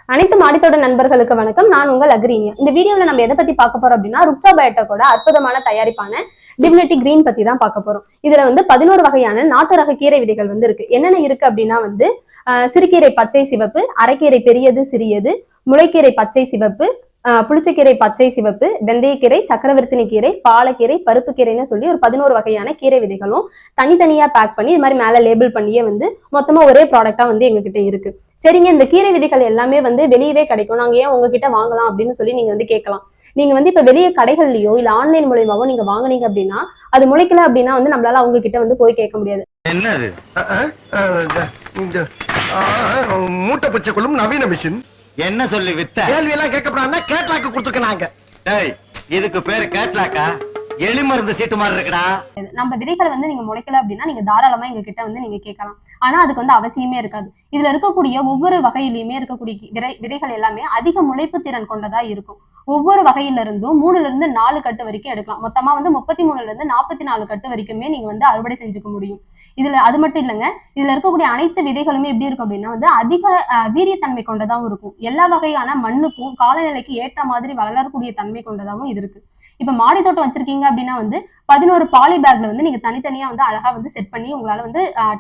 அனைத்து மாடித்தோட்ட நண்பர்களுக்கு வணக்கம். நான் உங்கள் அக்ரீனியா. இந்த வீடியோல நம்ம எதை பத்தி பார்க்க போறோம் அப்படின்னா, ருக்சா பயோடெக்கோட அற்புதமான தயாரிப்பான டிவினிட்டி கிரீன் பத்தி தான் பார்க்க போறோம். இதுல 11 வகையான நாட்டு ரக கீரை விதைகள் இருக்கு. என்னென்ன இருக்கு அப்படின்னா சிறுகீரை பச்சை சிவப்பு, அரைக்கீரை பெரியது சிறியது, முளைக்கீரை பச்சை சிவப்பு, புளிச்சக்கீரை பச்சை சிவப்பு, வெந்தயக்கீரை, சக்கரவர்த்தினி கீரை, பாலக்கீரை, பருப்பு கீரைன்னு சொல்லி ஒரு 11 வகையான கீரை விதைகளும் தனித்தனியா பேக் பண்ணி இது மாதிரி மேல லேபிள் பண்ணியே மொத்தமா ஒரே ப்ராடக்டா எங்ககிட்ட இருக்கு. சரிங்க, இந்த கீரை விதைகள் எல்லாமே வெளியவே கிடைக்கும், நாங்க ஏன் உங்ககிட்ட வாங்கலாம் அப்படின்னு சொல்லி நீங்க கேட்கலாம். நீங்க இப்ப வெளியே கடைகள்லயோ இல்ல ஆன்லைன் மூலமாவோ நீங்க வாங்குனீங்க அப்படின்னா அது முளைக்கல அப்படின்னா நம்மளால அவங்க கிட்ட போய் கேட்க முடியாது. என்னது மூட்டை பச்சைக்குள்ளும் நவீன மிஷின் என்ன சொல்லி வித்த கேள்வி எல்லாம் கேட்கப்படாது. கேட்லாக்கு கொடுத்துருக்காங்க. இதுக்கு பேரு கேட்லாக்கா? எலி மருந்து சீட்டு மாதிரி இருக்குடா. நம்ம விதைகளை நீங்க முளைக்கல அப்படின்னா நீங்க தாராளமா எங்க கிட்ட நீங்க கேட்கலாம். ஆனா அதுக்கு அவசியமே இருக்காது. இதுல இருக்கக்கூடிய ஒவ்வொரு வகையிலுமே இருக்கக்கூடிய விதைகள் எல்லாமே அதிக முளைப்பு திறன் கொண்டதா இருக்கும். ஒவ்வொரு வகையில இருந்தும் 3ல இருந்து 4 கட்டு வரைக்கும் எடுக்கலாம். மொத்தமா 33ல இருந்து 44 கட்டு வரைக்குமே நீங்க அறுவடை செஞ்சுக்க முடியும். இதுல அது மட்டும் இல்லைங்க, இதுல இருக்கக்கூடிய அனைத்து விதைகளுமே எப்படி இருக்கும் அப்படின்னா அதிக வீரியத்தன்மை கொண்டதாகவும் இருக்கும். எல்லா வகையான மண்ணுக்கும் காலநிலைக்கு ஏற்ற மாதிரி வளரக்கூடிய தன்மை கொண்டதாகவும் இது இருக்கு. இப்ப மாடி தோட்டம் வச்சிருக்கீங்க அப்படின்னா 11 பாலி பேக்ல நீங்க தனித்தனியா அழகா செட் பண்ணி உங்களால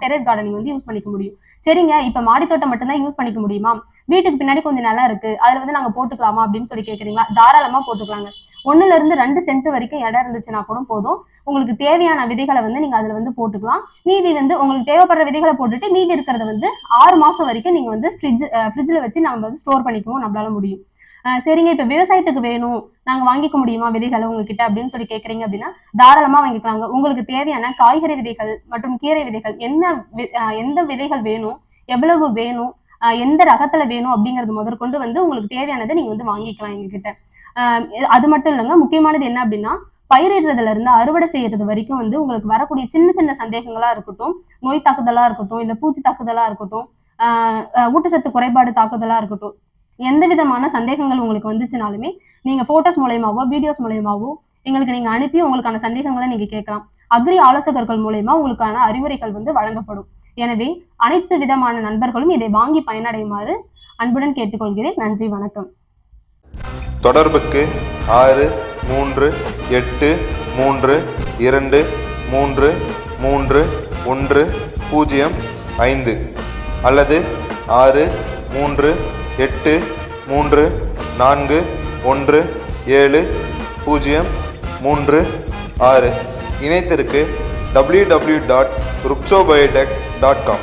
டெரஸ் கார்டனிங் யூஸ் பண்ணிக்க முடியும். சரிங்க, இப்ப மாடி தோட்டம் மட்டும் தான் யூஸ் பண்ணிக்க முடியுமா? வீட்டுக்கு பின்னாடி கொஞ்சம் நிலம் இருக்கு, அதுல நாங்க போட்டுக்கலாமா அப்படின்னு சொல்லி கேக்குறீங்களா? தாராளமா போட்டுக்கலாங்க. 1ல இருந்து 2 சென்ட் வரைக்கும் இடம் இருந்துச்சுன்னா கூட போதும். உங்களுக்கு தேவையான விதைகளை நீங்க அதுல போட்டுக்கலாம். மீதி உங்களுக்கு தேவைப்படுற விதைகளை போட்டுட்டு மீதி இருக்கிறத 6 மாசம் வரைக்கும் நீங்க ஃப்ரிட்ஜ்ல வச்சு நம்ம ஸ்டோர் பண்ணிக்கவும் நம்மளால முடியும். சரிங்க, இப்ப விவசாயத்துக்கு வேணும், நாங்க வாங்கிக்க முடியுமா விதைகளை உங்ககிட்ட அப்படின்னு சொல்லி கேக்குறீங்க அப்படின்னா தாராளமா வாங்கிக்கலாங்க. உங்களுக்கு தேவையான காய்கறி விதைகள் மற்றும் கீரை விதைகள் எந்த விதைகள் வேணும், எவ்வளவு வேணும், எந்த ரகத்துல வேணும் அப்படிங்கறது முதற்கொண்டு உங்களுக்கு தேவையானதை நீங்க வாங்கிக்கலாம் எங்க கிட்ட. அது மட்டும் இல்லைங்க, முக்கியமானது என்ன அப்படின்னா பயிரிடுறதுல இருந்து அறுவடை செய்யறது வரைக்கும் உங்களுக்கு வரக்கூடிய சின்ன சின்ன சந்தேகங்களா இருக்கட்டும், நோய் தாக்குதலா இருக்கட்டும், இல்ல பூச்சி தாக்குதலா இருக்கட்டும், ஊட்டச்சத்து குறைபாடு தாக்குதலா இருக்கட்டும், எந்த விதமான சந்தேகங்கள் உங்களுக்கு வந்துச்சுனாலுமே நீங்க போட்டோஸ் மூலயமாவோ வீடியோஸ் மூலயமாவோ எங்களுக்கு நீங்க அனுப்பி உங்களுக்கான சந்தேகங்களை நீங்க கேட்கலாம். அக்ரி ஆலோசகர்கள் மூலயமா உங்களுக்கான அறிவுரைகள் வழங்கப்படும். எனவே அனைத்து விதமான நண்பர்களும் இதை வாங்கி பயனடையுமாறு அன்புடன் கேட்டுக்கொள்கிறேன். நன்றி, வணக்கம். தொடர்புக்கு 63832331305 அல்லது 6338417036. இணையத்திற்கு www.ruxobiotech.com.